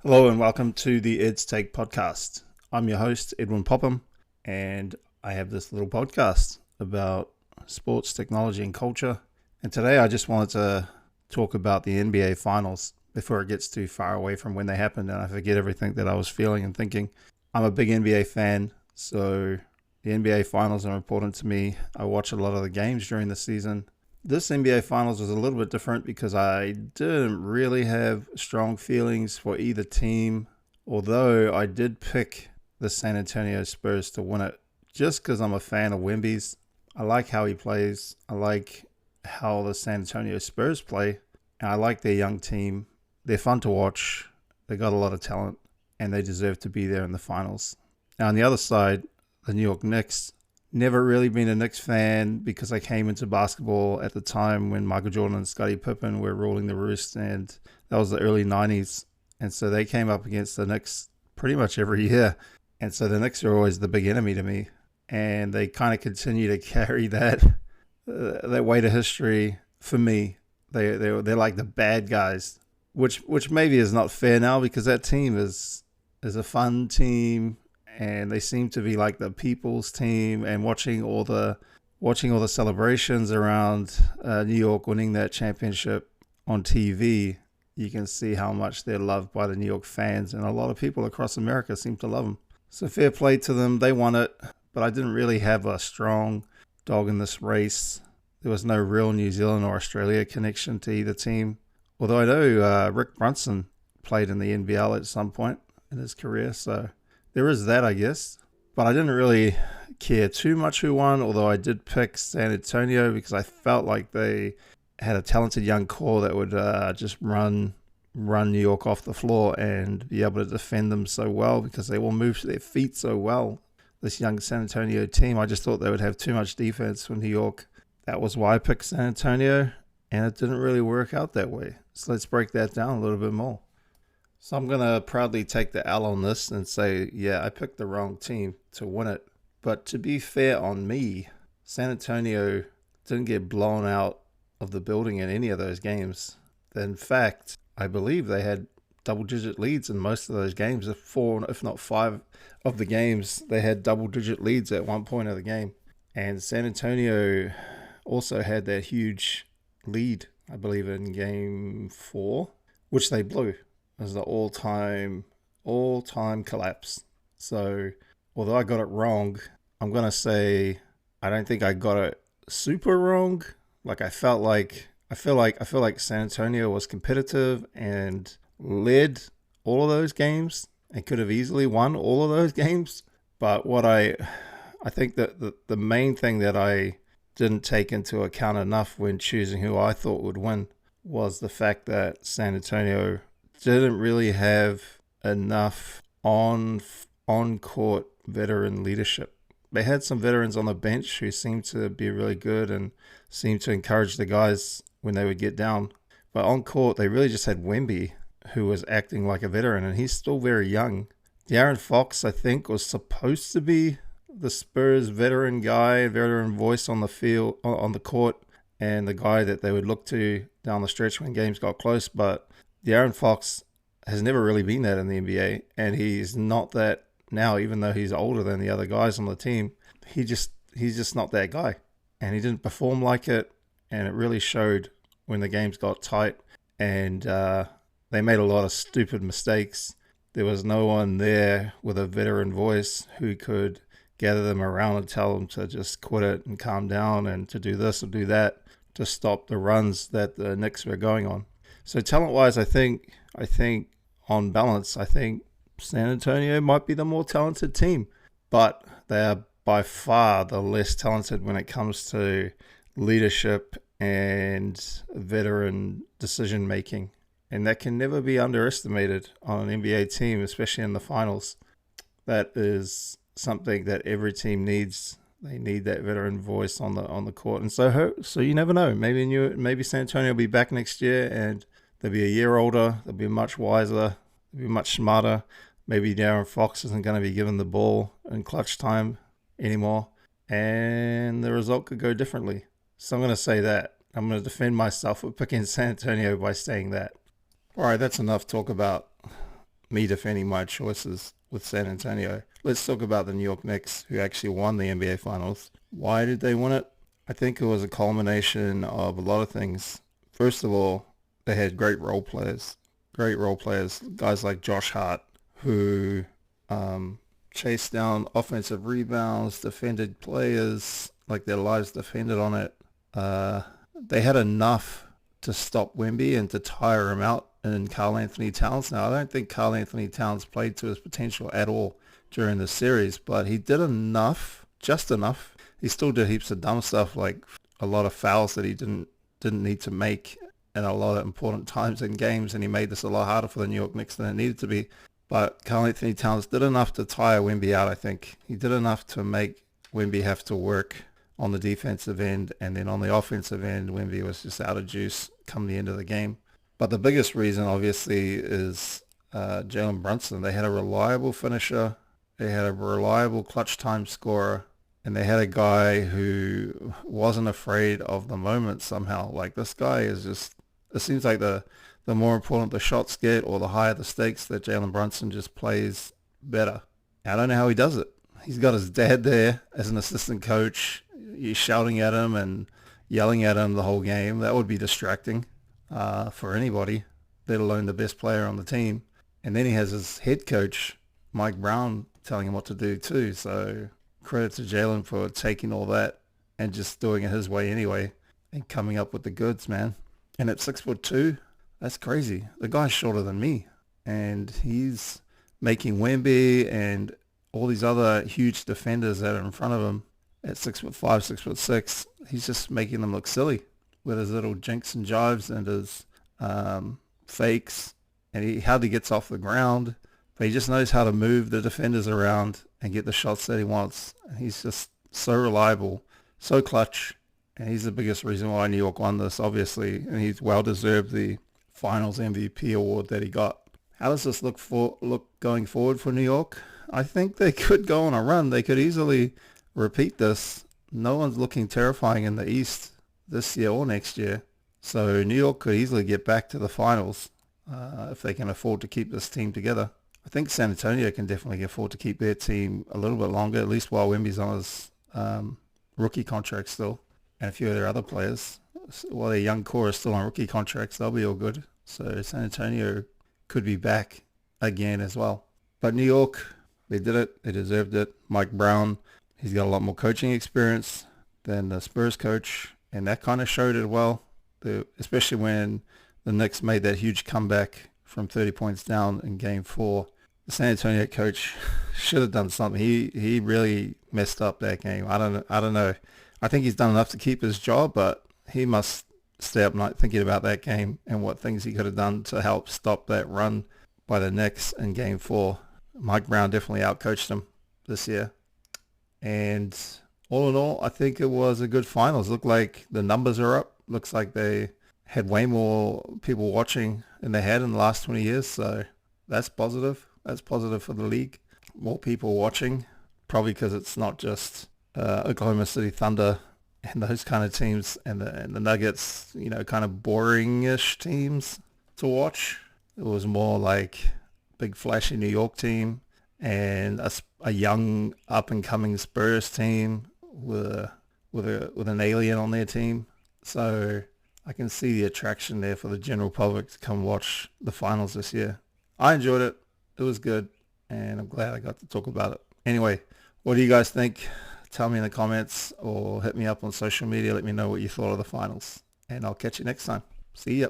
Hello and welcome to the Ed's Take podcast. I'm your host, Edwin Popham, and I have this little podcast about sports, technology, and culture. And today I just wanted to talk about the NBA Finals before it gets too far away from when they happened and I forget everything that I was feeling and thinking. I'm a big NBA fan, so the NBA Finals are important to me. I watch a lot of the games during the season. This NBA Finals was a little bit different because I didn't really have strong feelings for either team, although I did pick the San Antonio Spurs to win it just because I'm a fan of Wemby's. I like how he plays. I like how the San Antonio Spurs play, and I like their young team. They're fun to watch. They got a lot of talent, and they deserve to be there in the finals. Now, on the other side, the New York Knicks. Never really been a Knicks fan because I came into basketball at the time when Michael Jordan and Scottie Pippen were ruling the roost, and that was the early 90s. And so they came up against the Knicks pretty much every year. And so the Knicks are always the big enemy to me. And they kind of continue to carry that weight of history for me. They're like the bad guys, which maybe is not fair now because that team is a fun team, and they seem to be like the people's team. And watching all the celebrations around New York winning that championship on TV, you can see how much they're loved by the New York fans, and a lot of people across America seem to love them. So fair play to them. They won it, but I didn't really have a strong dog in this race. There was no real New Zealand or Australia connection to either team. Although I know Rick Brunson played in the NBL at some point in his career, so there is that, I guess. But I didn't really care too much who won, although I did pick San Antonio because I felt like they had a talented young core that would just run New York off the floor and be able to defend them so well because they all move to their feet so well. This young San Antonio team, I just thought they would have too much defense for New York. That was why I picked San Antonio, and it didn't really work out that way. So let's break that down a little bit more. So I'm going to proudly take the L on this and say, yeah, I picked the wrong team to win it. But to be fair on me, San Antonio didn't get blown out of the building in any of those games. In fact, I believe they had double-digit leads in most of those games. If not five of the games, they had double-digit leads at one point of the game. And San Antonio also had that huge lead, I believe, in Game 4, which they blew. It was the all-time collapse. So, although I got it wrong, I'm gonna say I don't think I got it super wrong. Like I feel like San Antonio was competitive and led all of those games and could have easily won all of those games. But what I think that the main thing that I didn't take into account enough when choosing who I thought would win was the fact that San Antonio didn't really have enough on-court veteran leadership. They had some veterans on the bench who seemed to be really good and seemed to encourage the guys when they would get down. But on court, they really just had Wemby, who was acting like a veteran, and he's still very young. De'Aaron Fox, I think, was supposed to be the Spurs veteran guy, veteran voice on the field, on the court, and the guy that they would look to down the stretch when games got close. But De'Aaron Fox has never really been that in the NBA, and he's not that now, even though he's older than the other guys on the team. He's just not that guy, and he didn't perform like it, and it really showed when the games got tight, and they made a lot of stupid mistakes. There was no one there with a veteran voice who could gather them around and tell them to just quit it and calm down and to do this or do that to stop the runs that the Knicks were going on. So talent-wise, I think on balance, I think San Antonio might be the more talented team, but they are by far the less talented when it comes to leadership and veteran decision making. And that can never be underestimated on an NBA team, especially in the finals. That is something that every team needs. They need that veteran voice on the court. And so you never know. Maybe San Antonio will be back next year and they'll be a year older. They'll be much wiser. They'll be much smarter. Maybe De'Aaron Fox isn't going to be given the ball in clutch time anymore. And the result could go differently. So I'm going to say that. I'm going to defend myself for picking San Antonio by saying that. All right, that's enough talk about me defending my choices with San Antonio. Let's talk about the New York Knicks, who actually won the NBA Finals. Why did they win it? I think it was a culmination of a lot of things. First of all, they had great role players, guys like Josh Hart, who chased down offensive rebounds, defended players like their lives depended on it. They had enough to stop Wemby and to tire him out in Karl Anthony Towns. Now, I don't think Karl Anthony Towns played to his potential at all during the series, but he did enough, just enough. He still did heaps of dumb stuff, like a lot of fouls that he didn't need to make in a lot of important times in games, and he made this a lot harder for the New York Knicks than it needed to be. But Karl Anthony Towns did enough to tire Wemby out, I think. He did enough to make Wemby have to work on the defensive end, and then on the offensive end, Wemby was just out of juice come the end of the game. But the biggest reason, obviously, is Jalen Brunson. They had a reliable finisher. They had a reliable clutch time scorer. And they had a guy who wasn't afraid of the moment somehow. Like, this guy is just, it seems like the more important the shots get or the higher the stakes, that Jalen Brunson just plays better. I don't know how he does it. He's got his dad there as an assistant coach. He's shouting at him and yelling at him the whole game. That would be distracting for anybody, let alone the best player on the team. And then he has his head coach, Mike Brown, telling him what to do too. So credit to Jalen for taking all that and just doing it his way anyway and coming up with the goods, man. And at 6'2", that's crazy. The guy's shorter than me, and he's making Wemby and all these other huge defenders that are in front of him at 6'5", 6'6". He's just making them look silly with his little jinks and jives and his fakes, and he hardly gets off the ground, but he just knows how to move the defenders around and get the shots that he wants. He's just so reliable, so clutch, and he's the biggest reason why New York won this, obviously, and he's well deserved the Finals MVP award that he got. How does this look going forward for New York? I think they could go on a run. They could easily repeat this. No one's looking terrifying in the East this year or next year, so New York could easily get back to the Finals if they can afford to keep this team together. I think San Antonio can definitely afford to keep their team a little bit longer, at least while Wemby's on his rookie contract still, and a few of their other players. While their young core is still on rookie contracts, they'll be all good. So San Antonio could be back again as well. But New York, they did it. They deserved it. Mike Brown, he's got a lot more coaching experience than the Spurs coach, and that kind of showed it well, especially when the Knicks made that huge comeback from 30 points down in Game 4. The San Antonio coach should have done something. He really messed up that game. I don't know. I think he's done enough to keep his job, but he must stay up night thinking about that game and what things he could have done to help stop that run by the Knicks in Game 4. Mike Brown definitely outcoached him this year. And all in all, I think it was a good finals. Looked like the numbers are up. Looks like they had way more people watching than they had in the last 20 years. So that's positive. That's positive for the league. More people watching, probably because it's not just Oklahoma City Thunder and those kind of teams and the Nuggets, kind of boring-ish teams to watch. It was more like big flashy New York team and a young up-and-coming Spurs team with an alien on their team. So I can see the attraction there for the general public to come watch the finals this year. I enjoyed it. It was good, and I'm glad I got to talk about it. Anyway, what do you guys think? Tell me in the comments or hit me up on social media. Let me know what you thought of the finals, and I'll catch you next time. See ya.